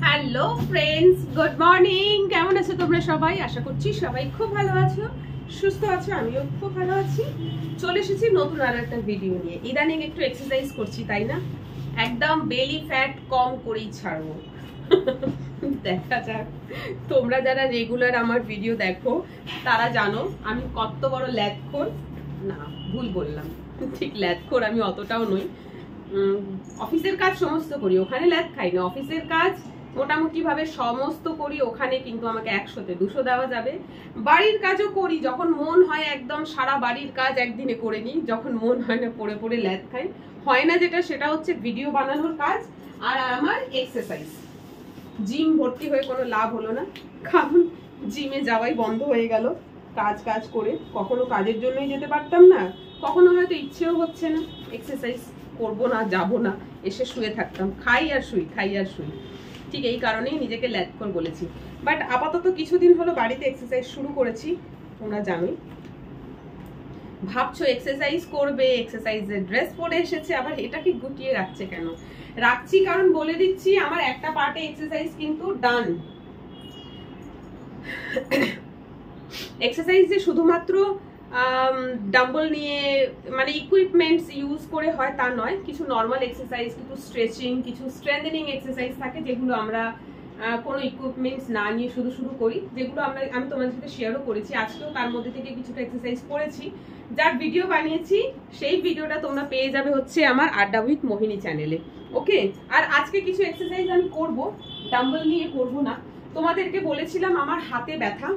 Hello friends, good morning. কেমন আছো তোমরা সবাই? আশা করছি সবাই খুব ভালো আছো, সুস্থ আছো। আমিও খুব ভালো আছি। চলে এসেছি নতুন আর একটা ভিডিও নিয়ে। ইদানিং একটু এক্সারসাইজ করছি, তাই না? একদম বেলি ফ্যাট কম করেই ছাড়বো। দেখা যাক। তোমরা যারা রেগুলার আমার ভিডিও দেখো তারা জানো আমি কত বড় ল্যাথখোর। না, ভুল বললাম, ঠিক ল্যাথখোর আমি অতটাও নই। অফিসের কাজ সমস্ত করি, ওখানে ল্যাথ খাই না। অফিসের কাজ মোটামুটি ভাবে সমস্ত করি, ওখানে কিন্তু আমাকে 100তে 200 দেওয়া যাবে। বাড়ির কাজও করি, যখন মন হয় একদম সারা বাড়ির কাজ একদিনে করে নিই, যখন মন হয় না পড়ে পড়ে ল্যাথ খাই। হয় না যেটা, সেটা হচ্ছে ভিডিও বানানোর কাজ আর আমার এক্সারসাইজ। জিম ভর্তি হয়ে কোনো লাভ হলো না, কারণ জিমে যাওয়াই বন্ধ হয়ে গেল কাজ কাজ করে। কখনো কাজের জন্যই যেতে পারতাম না, কখনো হয়তো ইচ্ছেও হচ্ছে না এক্সারসাইজ করবো না, যাবো না, এসে শুয়ে থাকতাম, খাই আর শুই, খাই আর শুই। ঠিক এই কারণেই নিজেকে ল্যাথখোর বলেছি। বাট আপাতত কিছুদিন হলো বাড়িতে এক্সারসাইজ শুরু করেছি, তোমরা জানোই। ভাবছো এক্সারসাইজ করবে, এক্সারসাইজের ড্রেস পরে এসেছে, আবার এটাকে গুটিয়ে রাখছে কেন? রাখছি কারণ বলে দিচ্ছি, আমার একটা পার্টে এক্সারসাইজ কিন্তু ডান। এক্সারসাইজ যে শুধুমাত্র ডাম্বল নিয়ে মানে ইকুইপমেন্টস ইউজ করে হয় তা নয়। কিছু নর্মাল এক্সারসাইজ, কিছু স্ট্রেচিং, কিছু স্ট্রেংথেনিং এক্সারসাইজ থাকে যেগুলো আমরা কোনো ইকুইপমেন্টস না নিয়ে শুধু শুরু করি, যেগুলো আমি তোমাদের সাথে শেয়ারও করেছি। আজকেও তার মধ্যে থেকে কিছুটা এক্সারসাইজ করেছি, যার ভিডিও বানিয়েছি সেই ভিডিওটা তোমরা পেয়ে যাবে হচ্ছে আমার আড্ডা উইথ মোহিনী চ্যানেলে। ওকে, আর আজকে কিছু এক্সারসাইজ আমি করব, ডাম্বল নিয়ে করব না। তোমাদেরকে বলেছিলাম আমার হাতে ব্যথা,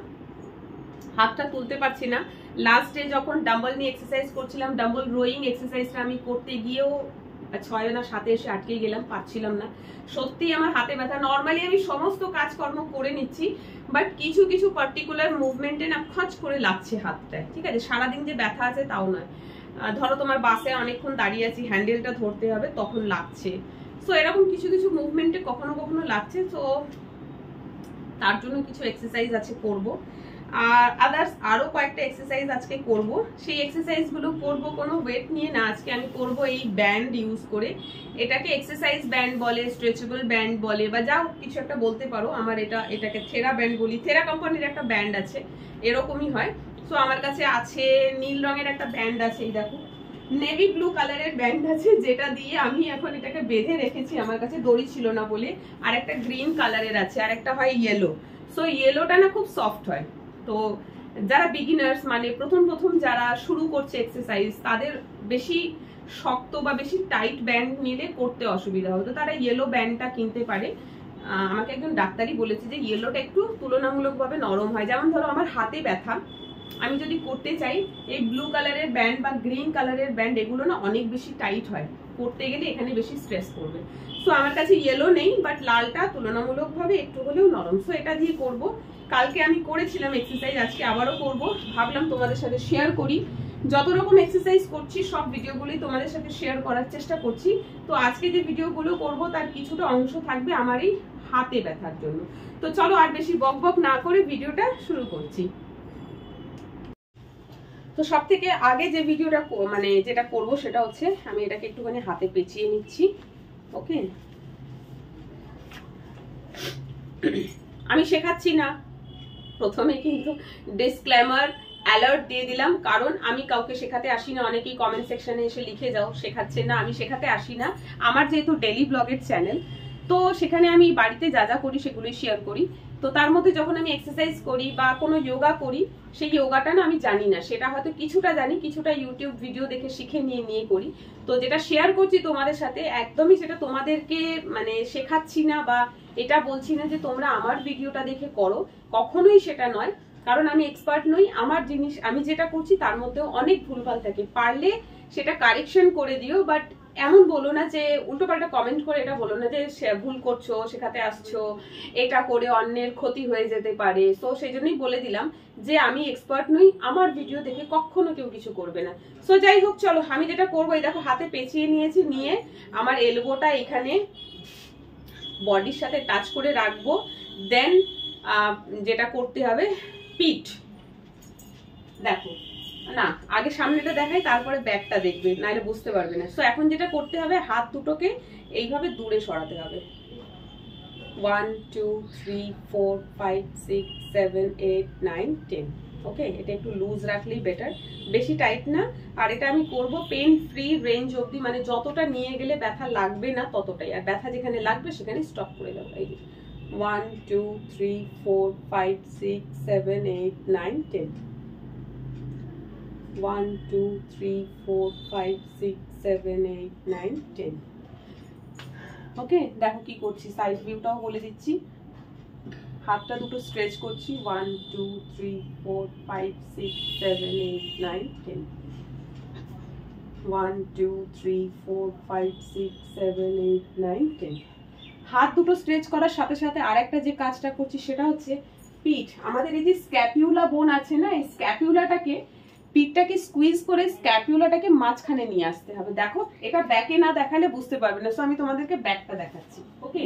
হাতটা তুলতে পারছি না। লাস্ট ডে যখন ডাম্বল নিয়ে এক্সারসাইজ করছিলাম, ডাম্বল রোয়িং এক্সারসাইজটা আমি করতে গিয়েও 6 না 7 এসে আটকে গেলাম, পারছিলাম না। সত্যি আমার হাতে ব্যথা। নর্মালি আমি সমস্ত কাজকর্ম করে নিচ্ছি, বাট কিছু কিছু পার্টিকুলার মুভমেন্টে না খচ করে লাগছে হাতটায়। ঠিক আছে, সারাদিন যে ব্যথা আছে তাও নয়। ধরো তোমার বাসে অনেকক্ষণ দাঁড়িয়ে আছি, হ্যান্ডেলটা ধরতে হবে, তখন লাগছে। সো এরকম কিছু কিছু মুভমেন্টে কখনো কখনো লাগছে। তো তার জন্য কিছু এক্সারসাইজ আছে করব, আর আদার্স আরো কয়েকটা এক্সারসাইজ আজকে করব। সেই এক্সারসাইজ গুলো করব কোনো ওয়েট নিয়ে না, আজকে আমি করব এই ব্যান্ড ইউজ করে। এটাকে এক্সারসাইজ ব্যান্ড বলে, স্ট্রেচেবল ব্যান্ড বলে, বা যাও কিছু একটা বলতে পারো। আমার এটাকে থেরা ব্যান্ড বলি। থেরা কোম্পানির একটা ব্যান্ড আছে, এরকমই হয়। সো আমার কাছে আছে নীল রঙের একটা ব্যান্ড আছে, এই দেখো নেভি ব্লু কালারের ব্যান্ড আছে, যেটা দিয়ে আমি এখন এটাকে বেঁধে রেখেছি, আমার কাছে দড়ি ছিল না বলে। আর একটা গ্রিন কালারের আছে, আর একটা হয় ইয়েলো। সো ইয়েলোটা না খুব সফট হয়। তো যারা বিগিনার্স মানে প্রথম প্রথম যারা শুরু করছে এক্সারসাইজ, তাদের বেশি শক্ত বা বেশি টাইট ব্যান্ড নিলে করতে অসুবিধা হতো, তারা ইয়েলো ব্যান্ডটা কিনতে পারে। আমাকে একজন ডাক্তারই বলেছে যে ইয়েলোটা একটু তুলনামূলকভাবে নরম হয়। যেমন ধরো আমার হাতে ব্যথা, আমি যদি করতে চাই এই ব্লু কালারের ব্যান্ড বা গ্রিন কালারের ব্যান্ড, এগুলো না অনেক বেশি টাইট হয়, করতে গেলে এখানে বেশি স্ট্রেস করবে। সো আমার কাছে ইয়েলো নেই, বাট লালটা তুলনামূলকভাবে একটু হলেও নরম। সো এটা দিয়ে করব। কালকে আমি করেছিলাম এক্সারসাইজ, আজকে আবারও করব। ভাবলাম তোমাদের সাথে শেয়ার করি। যত রকম এক্সারসাইজ করছি সব ভিডিওগুলোই তোমাদের সাথে শেয়ার করার চেষ্টা করছি। তো আজকে যে ভিডিওগুলো করব তার কিছুটা অংশ থাকবে আমার এই হাতে ব্যথার জন্য। তো চলো আর বেশি বক বক না করে ভিডিওটা শুরু করছি। তো সব থেকে আগে যে ভিডিওটা মানে যেটা করব সেটা হচ্ছে আমি এটাকে একটুখানি হাতে পেঁচিয়ে নিচ্ছি। ওকে, আমি শেখাচ্ছি না, প্রথমে কিন্তু ডিসক্লেমার অ্যালার্ট দিয়ে দিলাম, কারণ আমি কাউকে শেখাতে আসি না। অনেকেই কমেন্ট সেকশনে এসে লিখে যাও শেখাচ্ছে না, আমি শেখাতে আসি না। আমার যেহেতু ডেইলি ব্লগের চ্যানেল, তো সেখানে আমি বাড়িতে যা যা করি সেগুলোই শেয়ার করি। তো তার মধ্যে যখন আমি এক্সারসাইজ করি বা কোনো যোগা করি, সেই যোগাটা না আমি জানি না, সেটা হয়তো কিছুটা জানি, কিছুটা ইউটিউব ভিডিও দেখে শিখে নিয়ে করি। তো যেটা শেয়ার করছি তোমাদের সাথে, একদমই সেটা তোমাদেরকে মানে শেখাচ্ছি না বা এটা বলছি না যে তোমরা আমার ভিডিওটা দেখে করো, কখনোই সেটা নয়। কারণ আমি এক্সপার্ট নই, আমার জিনিস আমি যেটা করছি তার মধ্যেও অনেক ভুলভাল থাকে, পারলে সেটা কারেকশন করে দিও। বাট এমন বলো না যে উল্টোপাল্টা কমেন্ট করে এটা বলো না যে ভুল করছো, শেখাতে আসছো, এটা করে অন্যের ক্ষতি হয়ে যেতে পারে। সো সেই জন্যই বলে দিলাম যে আমি এক্সপার্ট নই, আমার ভিডিও দেখে কখনো কেউ কিছু করবে না। সো যাই হোক, চলো আমি যেটা করবো, এই দেখো হাতে পেঁচিয়ে নিয়েছি, নিয়ে আমার এলবোটা এখানে বডির সাথে টাচ করে রাখবো। দেন যেটা করতে হবে, পিঠ দেখো না, আগে সামনেটা দেখাই, তারপরে ব্যাকটা দেখবে, নাহলে বুঝতে পারবে না। সো এখন যেটা করতে হবে, হাত দুটোকে এইভাবে দূরে সরাতে হবে। 1 2 3 4 5 6 7 8 9 10। ওকে, এটা একটু লুজ রাখলেই বেটার, বেশি টাইট না। আর এটা আমি করব পেন ফ্রি রেঞ্জ অবধি, মানে যতটা নিয়ে গেলে ব্যথা লাগবে না ততটাই, আর ব্যথা যেখানে লাগবে সেখানে স্টপ করে দেবো। এই যে 1 2 3 4 5 6 7 8 9 10। 1 2 3 4 5 6 7 8 9 10। ওকে, দেখো কি করছি, সাইড ভিউটাও বলে দিচ্ছি। হাতটা দুটো স্ট্রেচ করছি, 1 2 3 4 5 6 7 8 9 10। 1 2 3 4 5 6 7 8 9 10। হাত দুটো স্ট্রেচ করার সাথে সাথে আরেকটা যে কাজটা করছি সেটা হচ্ছে পিঠ। আমাদের এই যে স্ক্যাপিউলা বোন আছে না, এই স্ক্যাপিউলাটাকে, পিঠটাকে স্কুইজ করে স্ক্যাপিউলাটাকে মাঝখানে নিয়ে আসতে হবে। দেখো, এটা ব্যাকে না দেখালে বুঝতে পারবে না, সো আমি তোমাদেরকে ব্যাকটা দেখাচ্ছি। ওকে,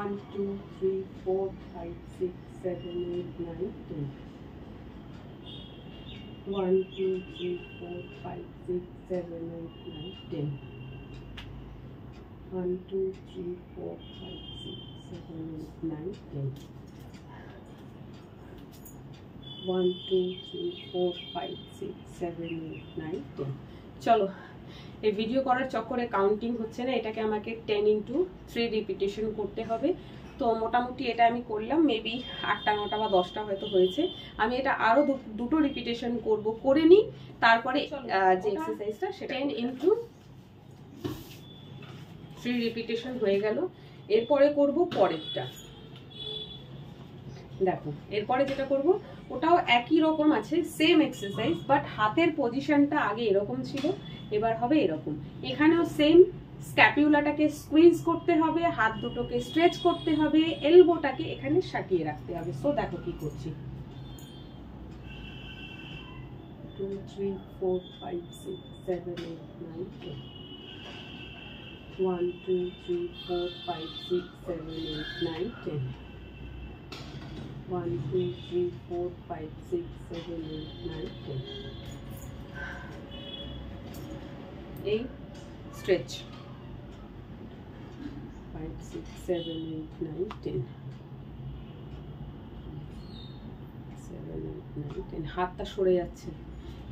One, 2, 3, 4, 5, 6, 7, 8, 9, 10. 1 2 3 4 5 6 7 8 9 10. 1 2 3 4 5 6 7 8 9 10. 1 2 3 4 5 6 7 8 9 10. চলো, এই ভিডিও করার চক্করে কাউন্টিং হচ্ছে না, এটাকে আমাকে 10 into 3 রিপিটেশন করতে হবে। তো মোটামুটি এটা আমি করলাম, মেবি 8টা 9টা বা 10টা হয়তো হয়েছে। আমি এটা আরো দুটো রিপিটেশন করব, করে নিই, তারপরে যে এক্সারসাইজটা সেটা 10 into 3 রিপিটেশন হয়ে গেল। এরপরে করব পরেরটা। দেখো, এরপরে যেটা করব ওটাও একই রকম আছে, সেম এক্সারসাইজ, বাট হাতের পজিশনটা আগে এরকম ছিল, এবার হবে এরকম। এখানেও সেম, স্ক্যাপিউলাটাকে স্কুইজ করতে হবে, হাত দুটোকে স্ট্রেচ করতে হবে, এলবোটাকে এখানে সাটিয়ে রাখতে হবে। সো দেখো কি করছি, 2 3 4 5 6 7 8 9 10। 1 2 3 4 5 6 7 8 9 10। 1 2 3 4 5 6 7 8 9 10. এই স্ট্রেচ 5 6 7 8 9 10 7 8 9 10। হাতটা সরে যাচ্ছে,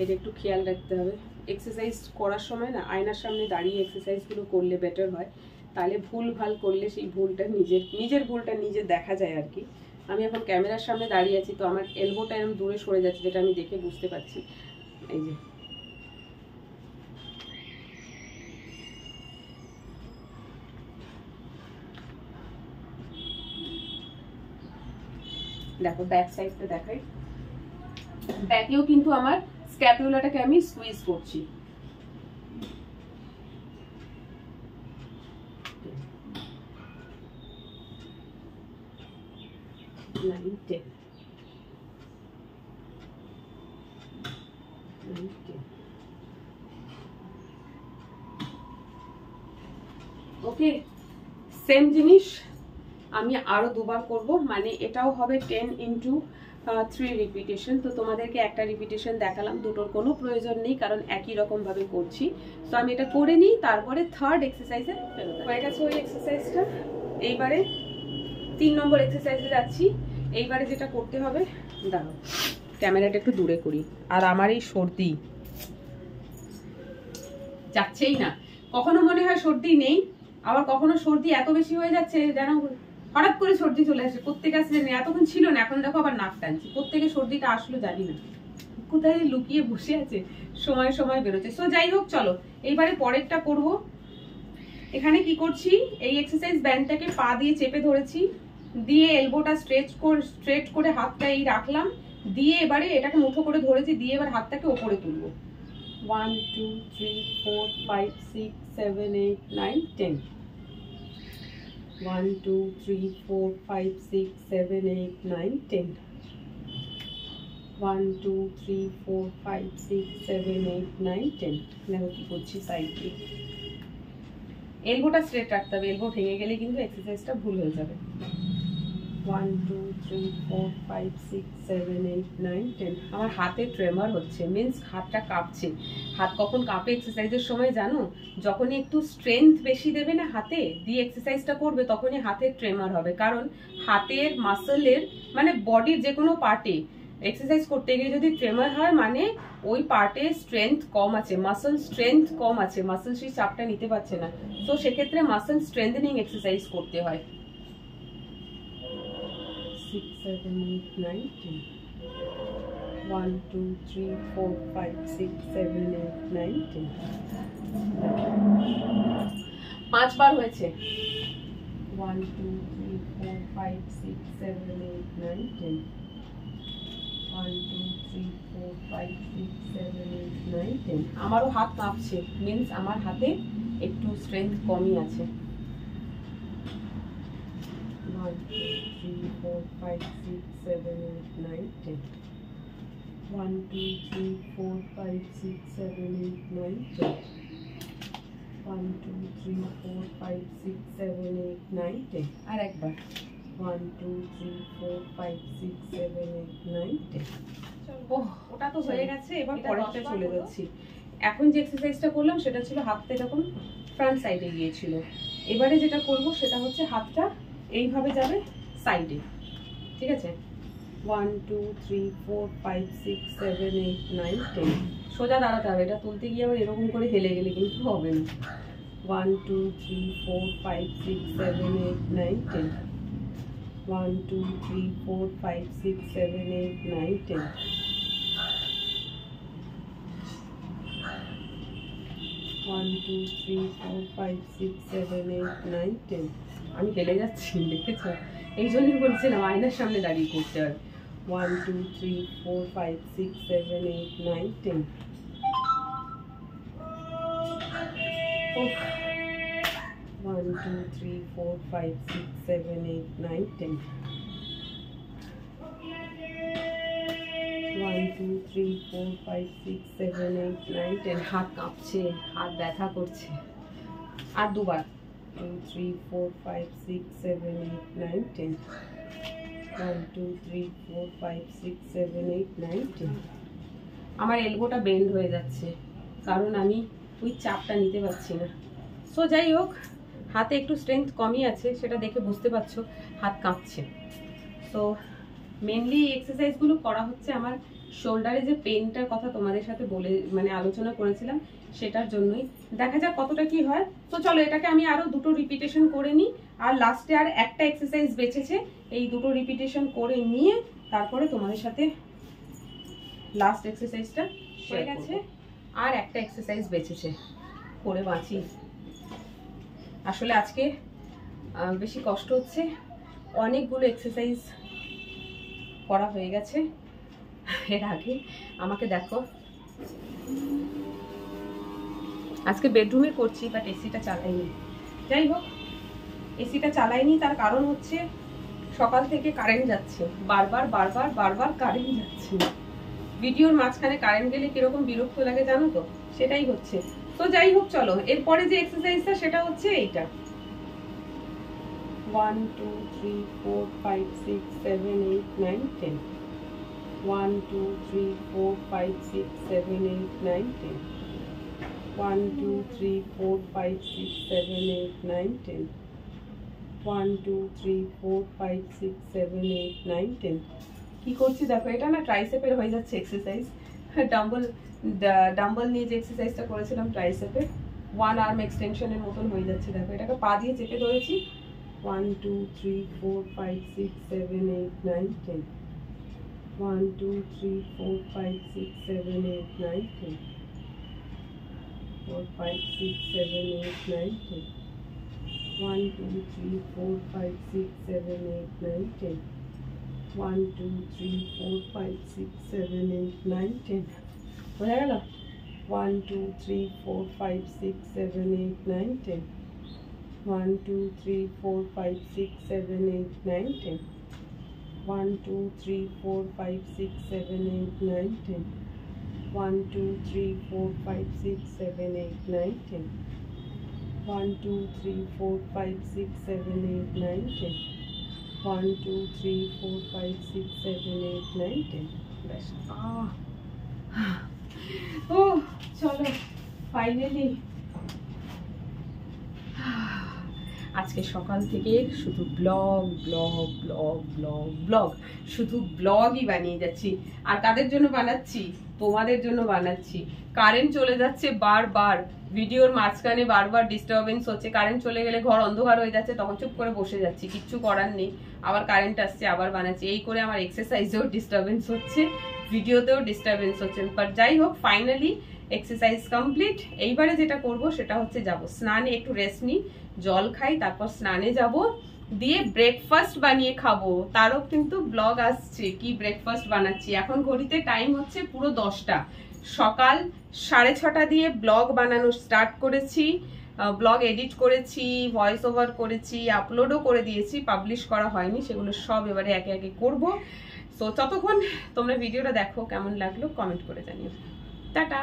এটা একটু খেয়াল রাখতে হবে। এক্সারসাইজ করার সময় না আয়নার সামনে দাঁড়িয়ে এক্সারসাইজগুলো করলে বেটার হয়, তাহলে ভুল ভাল করলে সেই ভুলটা নিজের ভুলটা নিজে দেখা যায় আর কি। আমি এখন ক্যামেরার সামনে দাঁড়িয়ে আছি, তো আমার এলবোটা এরকম দূরে সরে যাচ্ছে, যেটা আমি দেখে বুঝতে পারছি। এই যে দেখো, ব্যাক সাইডটা দেখাই, ব্যাকেও কিন্তু আমার স্ক্যাপুলাটাকে আমি স্কুইজ করছি। ওকে, সেম জিনিস আমি আরো দুবার করব, মানে এটাও হবে 10 into 3 রিপিটেশন। তো তোমাদেরকে একটা রিপিটেশন দেখালাম, দুটোর কোনো প্রয়োজন নেই, কারণ একই রকম ভাবে করছি। তো আমি এটা করে নিই, তারপরে থার্ড এক্সারসাইজে হয়ে গেছে ওই এক্সারসাইজটা। এইবারে 3 নম্বর এক্সারসাইজে যাচ্ছি। এইবারে যেটা করতে হবে, দাঁড়াও ক্যামেরাটা একটু দূরে করি, আর আমার এই সর্দি যাচ্ছেই না। কখনো মনে হয় সর্দি নেই, আবার কখনো সর্দি এত বেশি হয়ে যাচ্ছে যেন হঠাৎ করে সর্দি চলে আসে। প্রত্যেকে আসলে এতক্ষণ ছিল না, এখন দেখো আবার নাক টানছি। প্রত্যেকে সর্দিটা আসলো জানি না, কোথায় লুকিয়ে বসে আছে, সময় সময় বেরোচ্ছে। সো যাই হোক, চলো এইবারে পরেরটা করব। এখানে কি করছি, এই এক্সারসাইজ ব্যান্ডটাকে পা দিয়ে চেপে ধরেছি, দিয়ে এলবোটা স্ট্রেট করে হাতটা এই রাখলাম, দিয়ে এবারে এটাকে মুঠো করে ধরেছি, দিয়ে এবার হাতটাকে ওপরে তুলবো। 1 2 3 4 5 6 7 8 9 10। 1 2 3 4 5 6 7 8 9 10। 1 2 3 4 5 6 7 8 9 10। দেখো কি করছি সাইড দিয়ে। এলবোটা স্ট্রেট রাখতে হবে, এলবো ভেঙে গেলে কিন্তু এক্সারসাইজটা ভুল হয়ে যাবে। 1 2 3 4 5 6 7 8 9 10। আমার হাতে ট্রেমার হচ্ছে, মিন্স হাতটা কাঁপছে। হাত কখন কাঁপে এক্সারসাইজের সময় জানো? যখনই একটু স্ট্রেংথ বেশি দেবে না হাতে দিয়ে এক্সারসাইজটা করবে, তখনই হাতের ট্রেমার হবে। কারণ হাতের মাসেলের মানে বডির যে কোনো পার্টে এক্সারসাইজ করতে গিয়ে যদি ট্রেমার হয়, মানে ওই পার্টে স্ট্রেংথ কম আছে, মাসল স্ট্রেংথ কম আছে, মাসল সেই চাপটা নিতে পারছে না। তো সেক্ষেত্রে মাসল স্ট্রেংথেনিং এক্সারসাইজ করতে হয়। 6 7 8 9 10 1 2 3 4 5 6 7 8 9 10 5 বার হয়েছে। 1 2 3 4 5 6 7 8 9 10 1 2 3 4 5 6 7 8 9 10। আমারও হাত কাঁপছে, মিন্স আমার হাতে একটু স্ট্রেংথ কমই আছে। 1 2 3 4 5 6 7 8 9 10 1 2 3 4 5 6 7 8 9 10 1 2 3 4 5 6 7 8 9 10 আর একবার 1 2 3 4 5 6 7 8 9 10। ওটা তো হয়ে গেছে, এবার পরেরটা চলে যাচ্ছি। এখন যে এক্সারসাইজটা করলাম সেটা ছিল হাতটা এরকম ফ্রন্ট সাইডে গিয়েছিল। এবারে যেটা করব সেটা হচ্ছে হাতটা এইভাবে যাবে সাইডে, ঠিক আছে? 1 2 3 4 5 6 7 8 9 10। সোজা দাঁড়াতে হবে, এটা তুলতে গিয়ে আবার এরকম করে হেলে গেলে কিন্তু হবে না। 1 2 3 4 5 6 7 8 9 10 1 2 3 4 5 6 7 8 9 10 1 2 3 4 5 6 7 8 9 10। আমি হেলে যাচ্ছি, দেখেছো? এই জন্যই বলছিলাম আয়নার সামনে দাঁড়িয়ে করতে হবে। 1 2 3 4 5 6 7 8 9 10 1 2 3 4 5 6 7 8 9 10 1 2 3 4 5 6 7 8 9 10। হাত কাঁপছে, হাত ব্যথা করছে। আর দুবার 2 3 4 5 6 7 8 9 10 1 2 3 4 5 6 7 8 9 10। আমার এলবোটা বেন্ড হয়ে যাচ্ছে কারণ আমি ওই চাপটা নিতে পারছি না। সো যাই হোক, হাতে একটু স্ট্রেংথ কমই আছে, সেটা দেখে বুঝতে পারছো হাত কাঁপছে। সো মেনলি এক্সারসাইজগুলো করা হচ্ছে আমার শোল্ডারে যে পেনটার কথা তোমাদের সাথে বলে মানে আলোচনা করেছিলাম সেটার জন্যই। দেখা যাক কতটা কি হয়। তো চলো এটাকে আমি আরো দুটো রিপিটেশন করে নিই, আর লাস্টে আর একটা এক্সারসাইজ বেঁচেছে, এই দুটো রিপিটেশন করে নিয়ে তারপরে তোমাদের সাথে লাস্ট এক্সারসাইজটা হয়ে গেছে। আর একটা এক্সারসাইজ বেঁচেছে, করে বাঁচি। আসলে আজকে বেশি কষ্ট হচ্ছে, অনেকগুলো এক্সারসাইজ করা হয়ে গেছে এর আগে। আমাকে দেখো, আজকে বেডরুমে করছি, বাট এসিটা চালাইনি। যাই হোক, এসিটা চালাইনি তার কারণ হচ্ছে সকাল থেকে কারেন্ট যাচ্ছে, বারবার বারবার বারবার কারেন্ট যাচ্ছে। ভিডিওর মাঝখানে কারেন্ট গেলে কিরকম বিরক্ত লাগে জানো তো, সেটাই হচ্ছে। তো যাই হোক চলো, এরপরে যে এক্সারসাইজটা সেটা হচ্ছে এইটা। 1 2 3 4 5 6 7 8 9 10 1 2 3 4 5 6 7 8 9 10 1 2 3 4 5 6 7 8 9 10 1 2 3 4 5 6 7 8 9 10। কি করছি দেখো, এটা না ট্রাইসেপের হয়ে যাচ্ছে এক্সারসাইজ। ডাম্বল নিয়ে যে এক্সারসাইজটা করেছিলাম ট্রাইসেপে, ওয়ান আর্ম এক্সটেনশনের মতন হয়ে যাচ্ছে। দেখো এটাকে পা দিয়ে চেপে ধরেছি। 1 2 3 4 5 6 7 8 9 10 1 2 3 4 5 6 7 8 9 10 4 5 6 7 8 9 10 1 2 3 4 5 6 7 8 9 10 1 2 3 4 5 6 7 8 9 10 হয়ে গেল। 1 2 3 4 5 6 7 8 9 10 1 2 3 4 5 6 7 8 9 10 1 2 3 4 5 6 7 8 9 10 1 2 3 4 5 6 7 8 9 10 1 2 3 4 5 6 7 8 9 10 1 2 3 4 5 6 7 8 9 10 ব্যাস ও চলো ফাইনালি আজকে সকাল থেকে শুধু blog blog blog blog blog শুধু ব্লগই বানিয়ে যাচ্ছি। আর কাদের জন্য বানাচ্ছি? তোমাদের জন্য বানাচ্ছি। কারেন্ট চলে যাচ্ছে বারবার, ভিডিওর মাঝখানে বারবার ডিস্টারবেন্স হচ্ছে। কারেন্ট চলে গেলে ঘর অন্ধকার হয়ে যাচ্ছে, তখন চুপ করে বসে যাচ্ছি, কিচ্ছু করার নেই। আবার কারেন্ট আসছে, আবার বানাচ্ছি। এই করে আমার এক্সারসাইজেও ডিস্টারবেন্স হচ্ছে, ভিডিওতেও ডিস্টারবেন্স হচ্ছে। বাট যাই হোক, ফাইনালি এক্সারসাইজ কমপ্লিট। এইবারে যেটা করব সেটা হচ্ছে যাব স্নানে, একটু রেস্ট নিই, জল খাই, তারপর স্নানে যাব, দিয়ে ব্রেকফাস্ট বানিয়ে খাবো। তারও কিন্তু ব্লগ আসছে কি ব্রেকফাস্ট বানাচ্ছি। এখন ঘড়িতে টাইম হচ্ছে পুরো 10টা, সকাল 6:30 দিয়ে ব্লগ বানানো স্টার্ট করেছি। ব্লগ এডিট করেছি, ভয়েস ওভার করেছি, আপলোডও করে দিয়েছি, পাবলিশ করা হয়নি, সেগুলো সব এবারে একে একে করব। সো ততক্ষণ তোমরা ভিডিওটা দেখো, কেমন লাগলো কমেন্ট করে জানিও। টাটা।